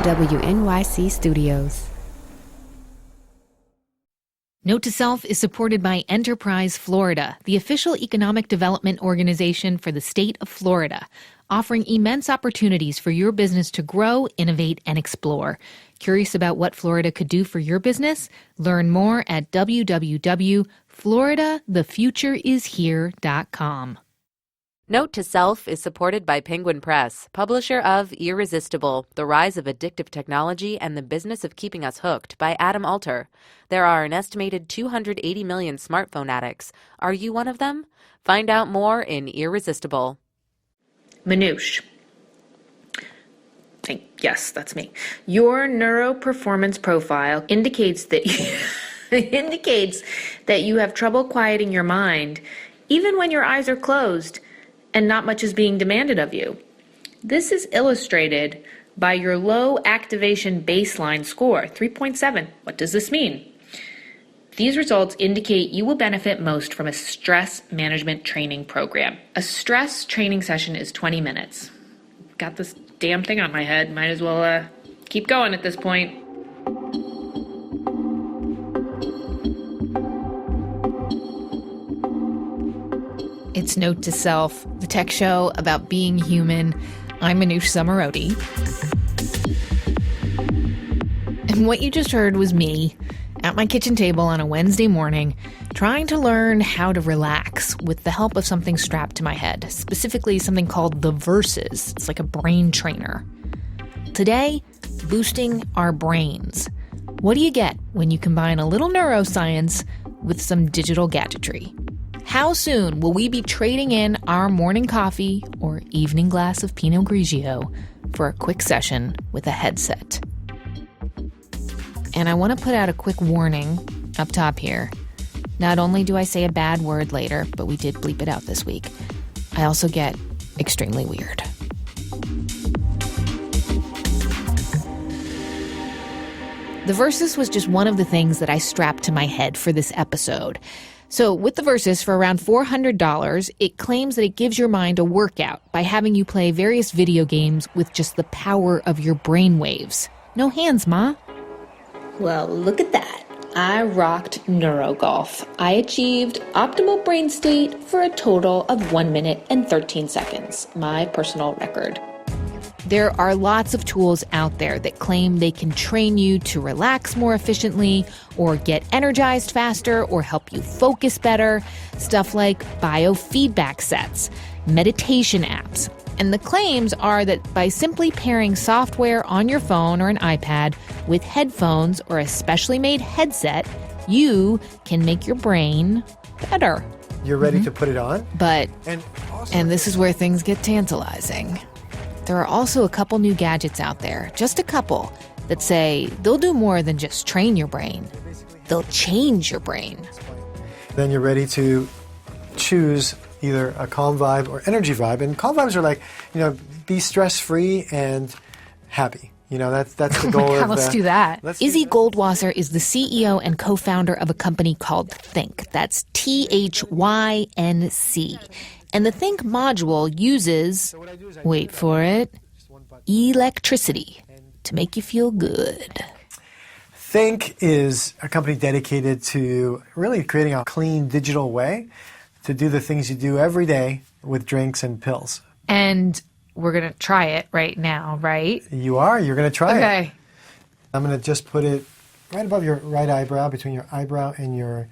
WNYC Studios. Note to Self is supported by Enterprise Florida, the official economic development organization for the state of Florida, offering immense opportunities for your business to grow, innovate, and explore. Curious about what Florida could do for your business? Learn more at www.floridathefutureishere.com. Note to Self is supported by Penguin Press, publisher of Irresistible, The Rise of Addictive Technology and the Business of Keeping Us Hooked by Adam Alter. There are an estimated 280 million smartphone addicts. Are you one of them? Find out more in Irresistible. Manoush. Yes, that's me. Your neuroperformance profile indicates that you have trouble quieting your mind, even when your eyes are closed and not much is being demanded of you. This is illustrated by your low activation baseline score, 3.7. What does this mean? These results indicate you will benefit most from a stress management training program. A stress training session is 20 minutes. Got this damn thing on my head. Might as well keep going at this point. It's Note to Self, the tech show about being human. I'm Manoush Samarodi. And what you just heard was me at my kitchen table on a Wednesday morning trying to learn how to relax with the help of something strapped to my head, specifically something called the Versus. It's like a brain trainer. Today, boosting our brains. What do you get when you combine a little neuroscience with some digital gadgetry? How soon will we be trading in our morning coffee or evening glass of Pinot Grigio for a quick session with a headset? And I want to put out a quick warning up top here. Not only do I say a bad word later, but we did bleep it out this week, I also get extremely weird. The Versus was just one of the things that I strapped to my head for this episode. So with the Versus, for around $400, it claims that it gives your mind a workout by having you play various video games with just the power of your brain waves. No hands, Ma. Well, look at that. I rocked NeuroGolf. I achieved optimal brain state for a total of 1 minute and 13 seconds, my personal record. There are lots of tools out there that claim they can train you to relax more efficiently or get energized faster or help you focus better. Stuff like biofeedback sets, meditation apps. And the claims are that by simply pairing software on your phone or an iPad with headphones or a specially made headset, you can make your brain better. You're ready to put it on? But, and this is where things get tantalizing. There are also a couple new gadgets out there, just a couple, that say they'll do more than just train your brain. They'll change your brain. Then you're ready to choose either a Calm Vibe or Energy Vibe. And Calm Vibes are like, be stress-free and happy. That's the goal. Let's do that. Izzy Goldwasser is the CEO and co-founder of a company called Think. That's THYNC. And the Think module uses, wait for it, electricity to make you feel good. Think is a company dedicated to really creating a clean digital way to do the things you do every day with drinks and pills. And we're going to try it right now, right? You are. You're going to try it. Okay. I'm going to just put it right above your right eyebrow, between your eyebrow and your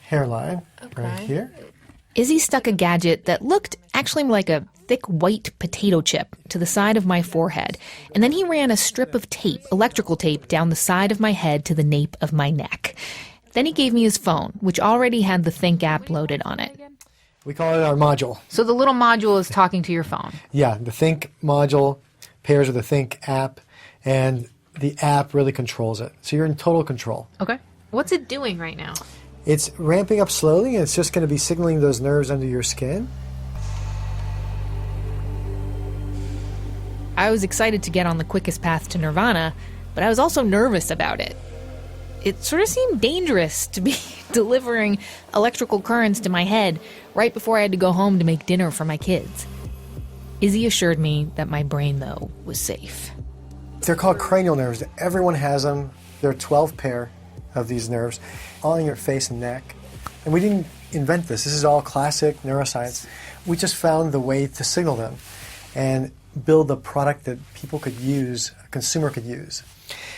hairline, right here. Izzy stuck a gadget that looked actually like a thick white potato chip to the side of my forehead. And then he ran a strip of tape, electrical tape, down the side of my head to the nape of my neck. Then he gave me his phone, which already had the Think app loaded on it. We call it our module. So the little module is talking to your phone. Yeah, the Think module pairs with the Think app, and the app really controls it. So you're in total control. Okay. What's it doing right now? It's ramping up slowly, and it's just going to be signaling those nerves under your skin. I was excited to get on the quickest path to nirvana, but I was also nervous about it. It sort of seemed dangerous to be delivering electrical currents to my head right before I had to go home to make dinner for my kids. Izzy assured me that my brain, though, was safe. They're called cranial nerves. Everyone has them. There are 12 pair of these nerves, all in your face and neck. And we didn't invent this. This is all classic neuroscience. We just found the way to signal them and build a product that people could use, a consumer could use.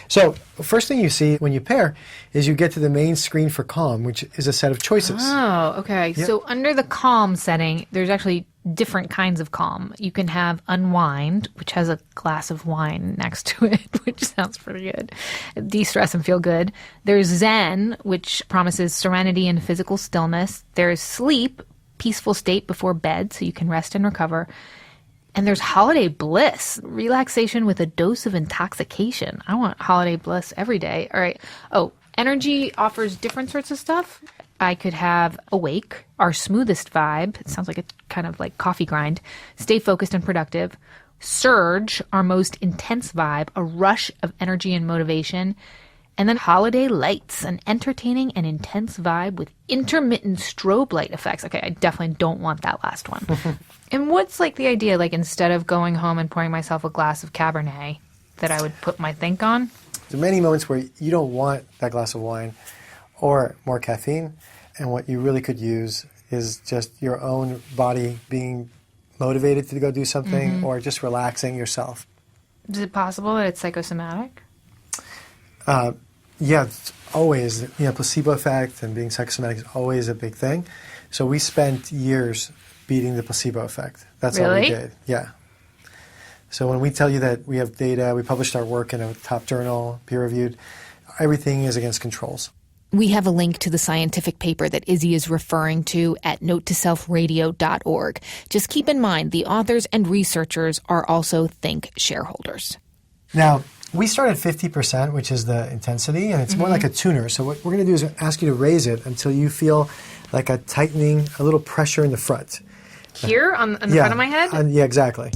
So the first thing you see when you pair is you get to the main screen for calm, which is a set of choices. Oh, okay. Yep. So under the calm setting, there's actually different kinds of calm. You can have unwind, which has a glass of wine next to it, which sounds pretty good. De-stress and feel good. There's zen, which promises serenity and physical stillness. There's sleep, peaceful state before bed, so you can rest and recover. And there's holiday bliss, relaxation with a dose of intoxication. I want holiday bliss every day. All right. Oh, energy offers different sorts of stuff. I could have awake, our smoothest vibe. It sounds like it's kind of like coffee grind. Stay focused and productive. Surge, our most intense vibe, a rush of energy and motivation. And then holiday lights, an entertaining and intense vibe with intermittent strobe light effects. Okay, I definitely don't want that last one. And what's like the idea, like instead of going home and pouring myself a glass of Cabernet, that I would put my think on? There are many moments where you don't want that glass of wine or more caffeine, and what you really could use is just your own body being motivated to go do something or just relaxing yourself. Is it possible that it's psychosomatic? Yeah, it's always, placebo effect and being psychosomatic is always a big thing. So we spent years beating the placebo effect. That's all we Really? did. Yeah. So when we tell you that we have data, we published our work in a top journal, peer-reviewed, everything is against controls. We have a link to the scientific paper that Izzy is referring to at notetoselfradio.org. Just keep in mind, the authors and researchers are also Think shareholders. Now, we start at 50%, which is the intensity, and it's more like a tuner. So what we're going to do is ask you to raise it until you feel like a tightening, a little pressure in the front. Here on the front of my head? Yeah, exactly.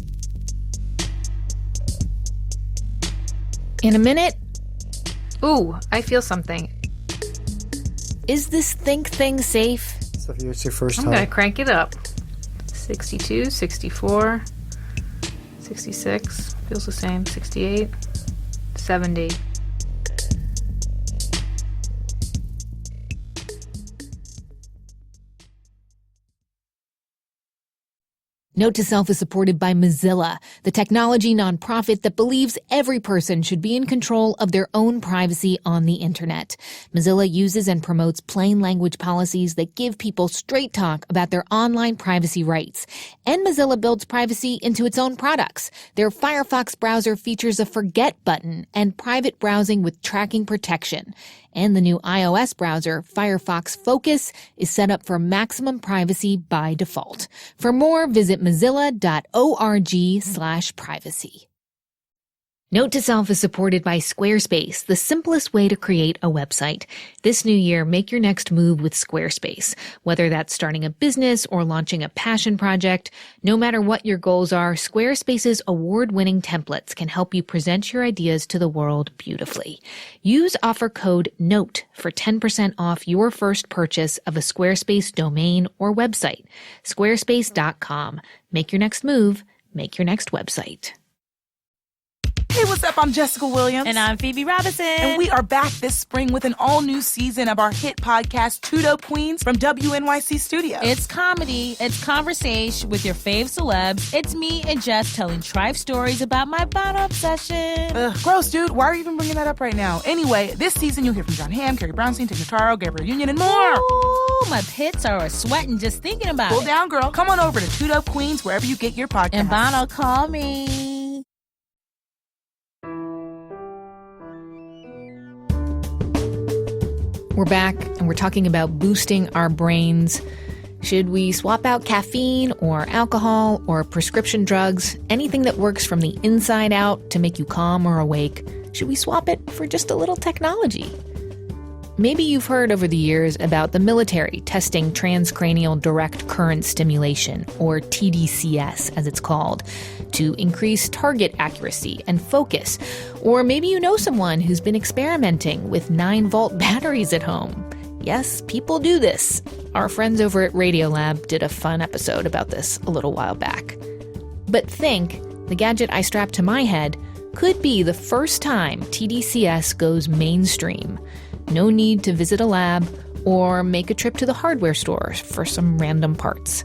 In a minute. Ooh, I feel something. Is this Think thing safe? So if it's your first I'm time. going to crank it up. 62, 64, 66, feels the same, 68, 70. Note to Self is supported by Mozilla, the technology nonprofit that believes every person should be in control of their own privacy on the internet. Mozilla uses and promotes plain language policies that give people straight talk about their online privacy rights. And Mozilla builds privacy into its own products. Their Firefox browser features a forget button and private browsing with tracking protection. And the new iOS browser, Firefox Focus, is set up for maximum privacy by default. For more, visit mozilla.org/privacy. Note to Self is supported by Squarespace, the simplest way to create a website. This new year, make your next move with Squarespace. Whether that's starting a business or launching a passion project, no matter what your goals are, Squarespace's award-winning templates can help you present your ideas to the world beautifully. Use offer code NOTE for 10% off your first purchase of a Squarespace domain or website. Squarespace.com. Make your next move. Make your next website. Hey, what's up? I'm Jessica Williams. And I'm Phoebe Robinson. And we are back this spring with an all-new season of our hit podcast, Two Dope Queens from WNYC Studios. It's comedy, it's conversation with your fave celebs. It's me and Jess telling trife stories about my bottle obsession. Ugh, gross, dude. Why are you even bringing that up right now? Anyway, this season you'll hear from John Hamm, Carrie Brownstein, Tig Notaro, Gabrielle Union, and more. Ooh, my pits are sweating just thinking about Cool it. down, girl. Come on over to Two Dope Queens wherever you get your podcasts. And Bono, call me. We're back, and we're talking about boosting our brains. Should we swap out caffeine or alcohol or prescription drugs? Anything that works from the inside out to make you calm or awake? Should we swap it for just a little technology? Maybe you've heard over the years about the military testing trans-cranial direct current stimulation, or tDCS as it's called, to increase target accuracy and focus. Or maybe you know someone who's been experimenting with 9-volt batteries at home. Yes, people do this. Our friends over at Radiolab did a fun episode about this a little while back. But think, the gadget I strapped to my head, could be the first time tDCS goes mainstream. No need to visit a lab or make a trip to the hardware store for some random parts.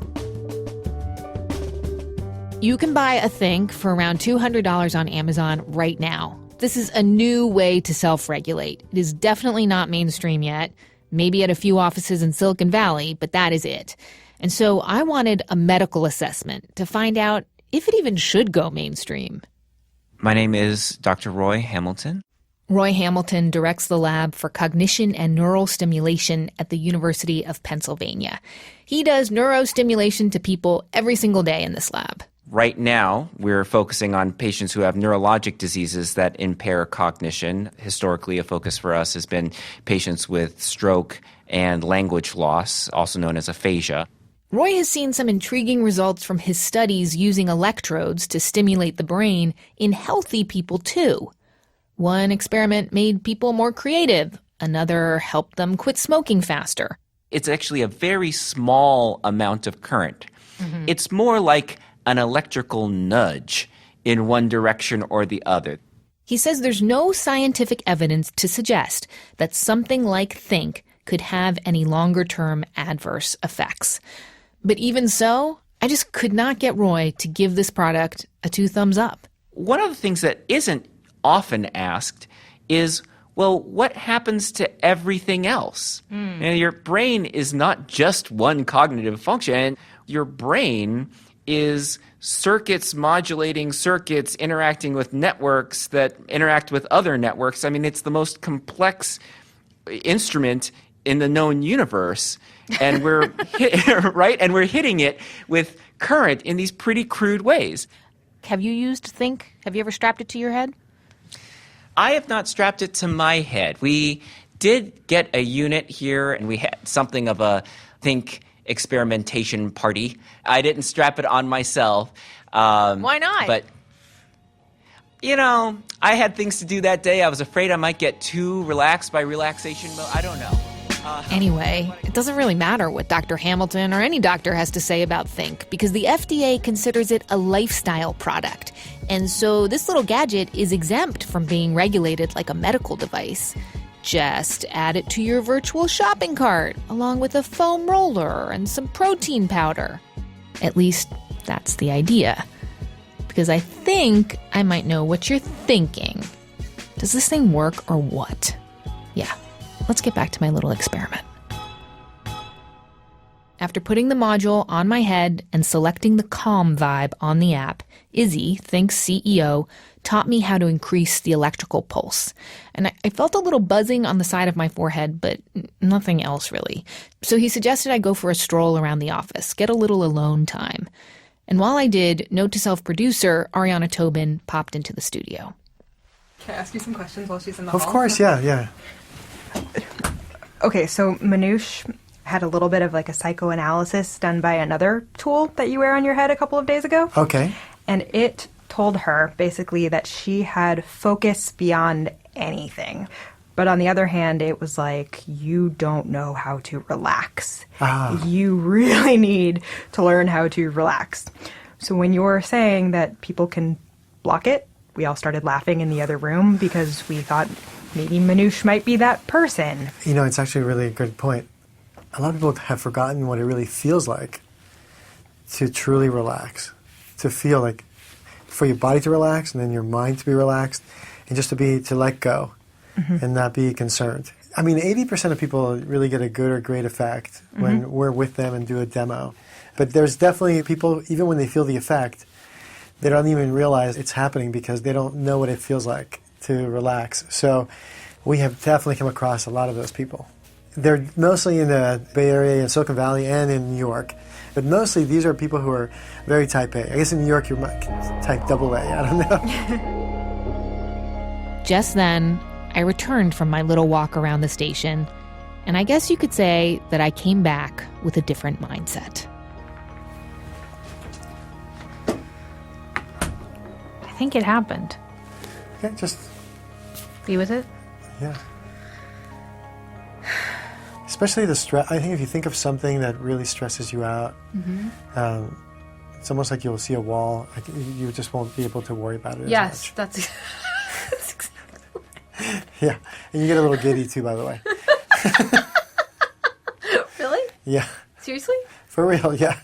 You can buy a Think for around $200 on Amazon right now. This is a new way to self-regulate. It is definitely not mainstream yet, maybe at a few offices in Silicon Valley, but that is it. And so I wanted a medical assessment to find out if it even should go mainstream. My name is Dr. Roy Hamilton. Roy Hamilton directs the lab for cognition and neural stimulation at the University of Pennsylvania. He does neurostimulation to people every single day in this lab. Right now, we're focusing on patients who have neurologic diseases that impair cognition. Historically, a focus for us has been patients with stroke and language loss, also known as aphasia. Roy has seen some intriguing results from his studies using electrodes to stimulate the brain in healthy people, too. One experiment made people more creative. Another helped them quit smoking faster. It's actually a very small amount of current. It's more like an electrical nudge in one direction or the other. He says there's no scientific evidence to suggest that something like Think could have any longer-term adverse effects. But even so, I just could not get Roy to give this product a 2 thumbs up. One of the things that isn't often asked is, well, what happens to everything else? Your brain is not just one cognitive function. Your brain is circuits modulating circuits interacting with networks that interact with other networks. I mean, it's the most complex instrument in the known universe, and we're right, and we're hitting it with current in these pretty crude ways. Have you used Think? Have you ever strapped it to your head? I have not strapped it to my head. We did get a unit here, and we had something of a Think experimentation party. I didn't strap it on myself. Why not? But, I had things to do that day. I was afraid I might get too relaxed by relaxation mode. I don't know. Anyway, it doesn't really matter what Dr. Hamilton or any doctor has to say about Think, because the FDA considers it a lifestyle product. And so this little gadget is exempt from being regulated like a medical device. Just add it to your virtual shopping cart, along with a foam roller and some protein powder. At least, that's the idea. Because I think I might know what you're thinking. Does this thing work or what? Yeah, let's get back to my little experiment. After putting the module on my head and selecting the Calm vibe on the app, Izzy, Think's CEO, taught me how to increase the electrical pulse. And I felt a little buzzing on the side of my forehead, but nothing else really. So he suggested I go for a stroll around the office, get a little alone time. And while I did, note-to-self producer Ariana Tobin popped into the studio. Can I ask you some questions while she's in the Of hall? course, yeah. Okay, so Manoush had a little bit of like a psychoanalysis done by another tool that you wear on your head a couple of days ago. Okay. And it told her basically that she had focus beyond anything. But on the other hand, it was like, you don't know how to relax. You really need to learn how to relax. So when you're saying that people can block it, we all started laughing in the other room because we thought maybe Manoush might be that person. It's actually a really good point. A lot of people have forgotten what it really feels like to truly relax, to feel like for your body to relax and then your mind to be relaxed and just to let go and not be concerned. I mean, 80% of people really get a good or great effect when we're with them and do a demo. But there's definitely people, even when they feel the effect, they don't even realize it's happening because they don't know what it feels like to relax. So we have definitely come across a lot of those people. They're mostly in the Bay Area, in Silicon Valley, and in New York. But mostly these are people who are very type A. I guess in New York you're type AA, I don't know. Just then, I returned from my little walk around the station, and I guess you could say that I came back with a different mindset. I think it happened. Yeah, just... Be with it? Yeah. Especially the stress. I think if you think of something that really stresses you out, It's almost like you'll see a wall. Like you just won't be able to worry about it Yes, as much. that's Yeah, and you get a little giddy too, by the way. Really? Yeah, Seriously? for real, yeah.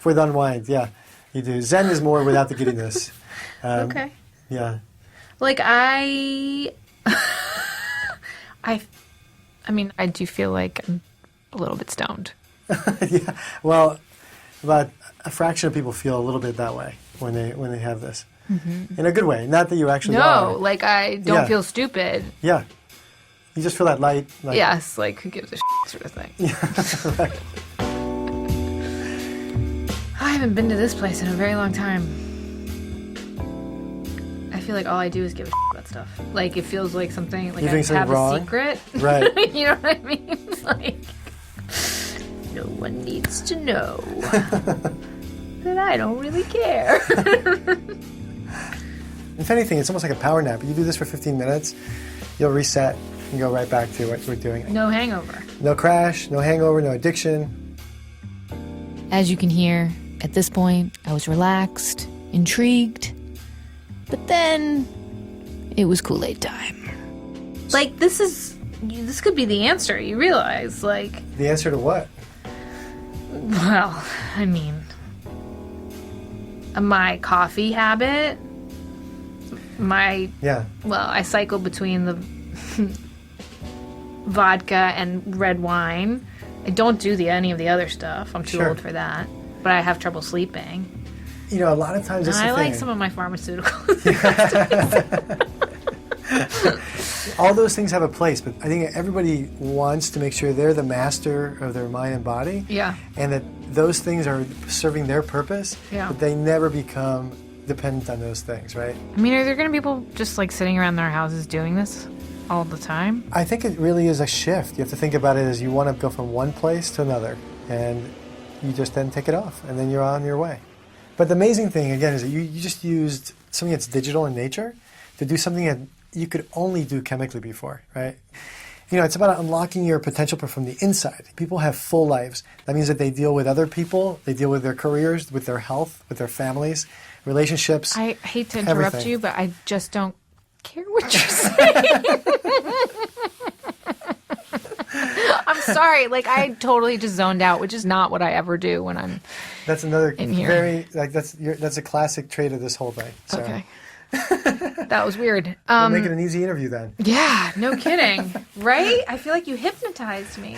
For the unwind, yeah, you do. Zen is more without the giddiness. Okay. Yeah. Like I mean, I do feel like I'm a little bit stoned. Yeah. Well, about a fraction of people feel a little bit that way when they have this, in a good way. Not that you actually are. No, like I don't Yeah. feel stupid. Yeah. You just feel that light. Like, Yes, like who gives a sort of thing. Right. I haven't been to this place in a very long time. I feel like all I do is give a about stuff. Like it feels like something like You're I doing something have wrong? a secret. Right. You know what I mean? It's like no one needs to know that I don't really care. If anything, it's almost like a power nap. You do this for 15 minutes, you'll reset and go right back to what we're doing. No hangover. No crash, no hangover, no addiction. As you can hear, at this point, I was relaxed, intrigued, but then it was Kool-Aid time. Like this could be the answer. You realize, like, The answer to what? well, I mean, my coffee habit. Yeah. Well, I cycle between the vodka and red wine. I don't do any of the other stuff. I'm too Sure. old for that. But I have trouble sleeping. You know, a lot of times it's And I the like thing. some of my pharmaceuticals. All those things have a place, but I think everybody wants to make sure they're the master of their mind and body. Yeah. And that those things are serving their purpose, Yeah. but they never become dependent on those things, right? I mean, are there going to be people just like sitting around their houses doing this all the time? I think it really is a shift. You have to think about it as you want to go from one place to another, and you just then take it off, and then you're on your way. But the amazing thing, again, is that you just used something that's digital in nature to do something that you could only do chemically before, right? You know, it's about unlocking your potential from the inside. People have full lives. That means that they deal with other people, they deal with their careers, with their health, with their families, relationships. I hate to interrupt everything. you, but I just don't care what you're saying. I'm sorry. Like, I totally just zoned out, which is not what I ever do when I'm That's another in here. very, like, that's a classic trait of this whole thing. So okay. That was weird. we'll make it an easy interview then. Yeah, no kidding. Right? I feel like you hypnotized me.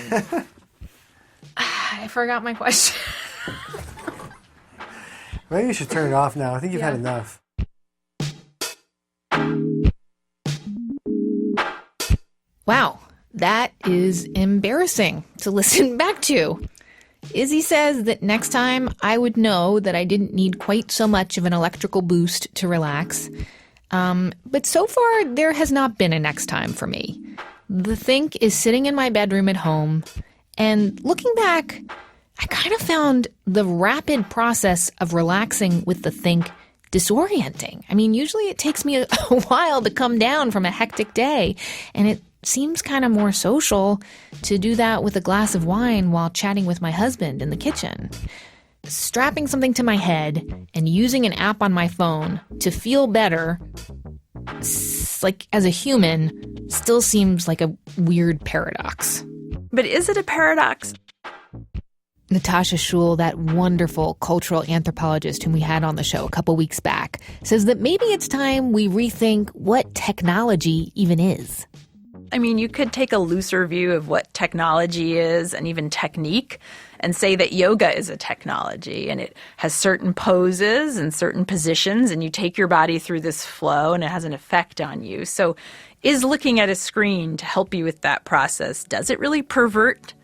I forgot my question. Maybe you should turn it off now. I think you've had Yeah. enough. Wow, that is embarrassing to listen back to. Izzy says that next time I would know that I didn't need quite so much of an electrical boost to relax. But so far, there has not been a next time for me. The Think is sitting in my bedroom at home, and looking back, I kind of found the rapid process of relaxing with the Think disorienting. I mean, usually it takes me a while to come down from a hectic day, and it seems kind of more social to do that with a glass of wine while chatting with my husband in the kitchen. Strapping something to my head and using an app on my phone to feel better, like as a human, still seems like a weird paradox. But is it a paradox? Natasha Schul, that wonderful cultural anthropologist whom we had on the show a couple weeks back, says that maybe it's time we rethink what technology even is. I mean, you could take a looser view of what technology is and even technique and say that yoga is a technology and it has certain poses and certain positions and you take your body through this flow and it has an effect on you. So is looking at a screen to help you with that process, does it really pervert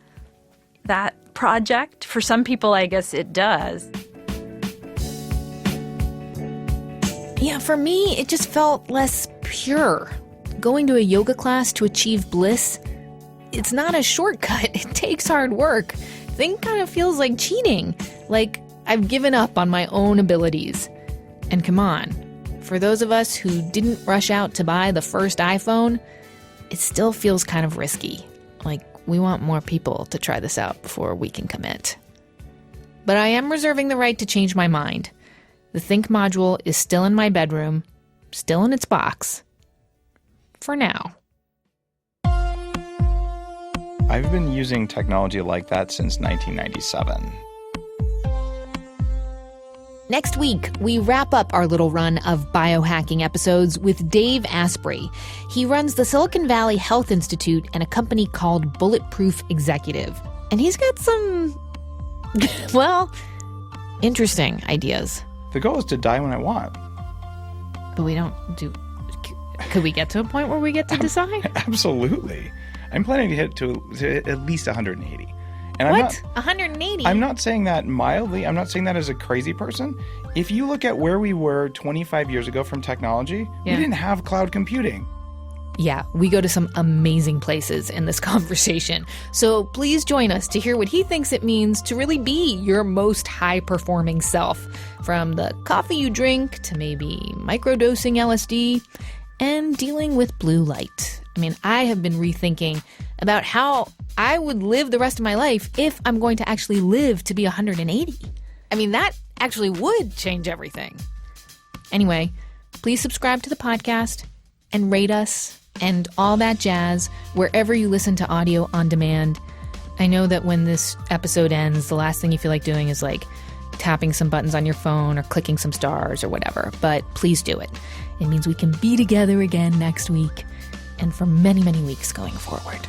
that project? For some people, I guess it does. Yeah, for me, it just felt less pure. Going to a yoga class to achieve bliss, it's not a shortcut. It takes hard work. Thing kind of feels like cheating, like I've given up on my own abilities. And come on, for those of us who didn't rush out to buy the first iPhone, it still feels kind of risky. Like we want more people to try this out before we can commit. But I am reserving the right to change my mind. The Think module is still in my bedroom, still in its box. For now. I've been using technology like that since 1997. Next week, we wrap up our little run of biohacking episodes with Dave Asprey. He runs the Silicon Valley Health Institute and a company called Bulletproof Executive. And he's got some, well, interesting ideas. The goal is to die when I want. But we don't do... Could we get to a point where we get to decide? Absolutely. I'm planning to hit to at least 180. And what? 180? I'm not saying that mildly. I'm not saying that as a crazy person. If you look at where we were 25 years ago from technology, we didn't have cloud computing. Yeah, we go to some amazing places in this conversation. So please join us to hear what he thinks it means to really be your most high-performing self. From the coffee you drink to maybe microdosing LSD and dealing with blue light. I mean, I have been rethinking about how I would live the rest of my life if I'm going to actually live to be 180. I mean, that actually would change everything. Anyway, please subscribe to the podcast and rate us and all that jazz wherever you listen to audio on demand. I know that when this episode ends, the last thing you feel like doing is like tapping some buttons on your phone or clicking some stars or whatever, but please do it. It means we can be together again next week and for many, many weeks going forward.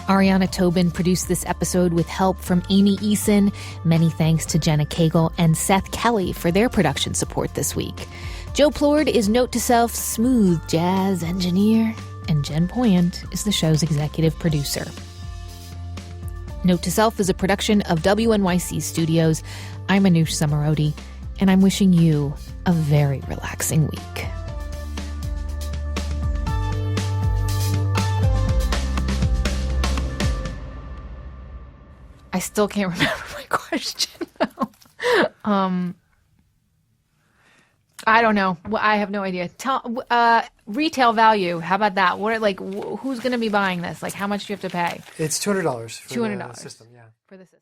Ariana Tobin produced this episode with help from Amy Eason. Many thanks to Jenna Cagle and Seth Kelly for their production support this week. Joe Plord is Note to Self's smooth jazz engineer, and Jen Poyant is the show's executive producer. Note to Self is a production of WNYC Studios. I'm Manoush Samarodi, and I'm wishing you a very relaxing week. I still can't remember my question, though. I don't know. I have no idea. Retail value. How about that? Who's going to be buying this? Like, how much do you have to pay? It's $200 for $200 the system, yeah. For the system.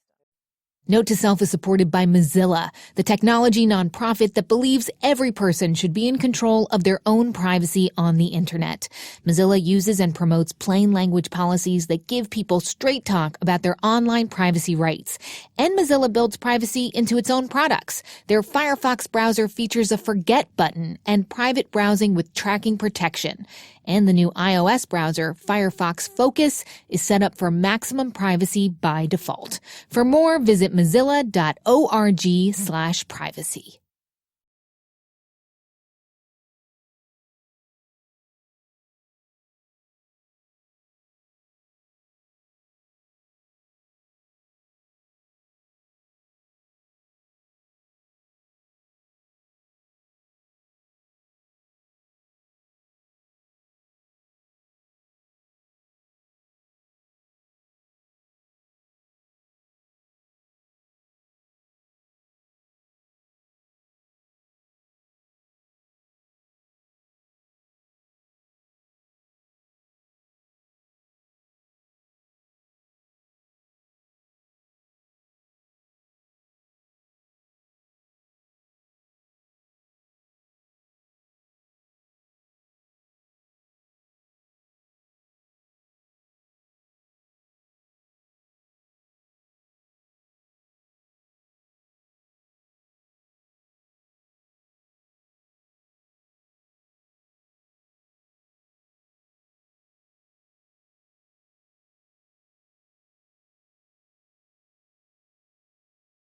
Note to Self is supported by Mozilla, the technology nonprofit that believes every person should be in control of their own privacy on the internet. Mozilla uses and promotes plain language policies that give people straight talk about their online privacy rights. And Mozilla builds privacy into its own products. Their Firefox browser features a forget button and private browsing with tracking protection. And the new iOS browser, Firefox Focus, is set up for maximum privacy by default. For more, visit mozilla.org/privacy.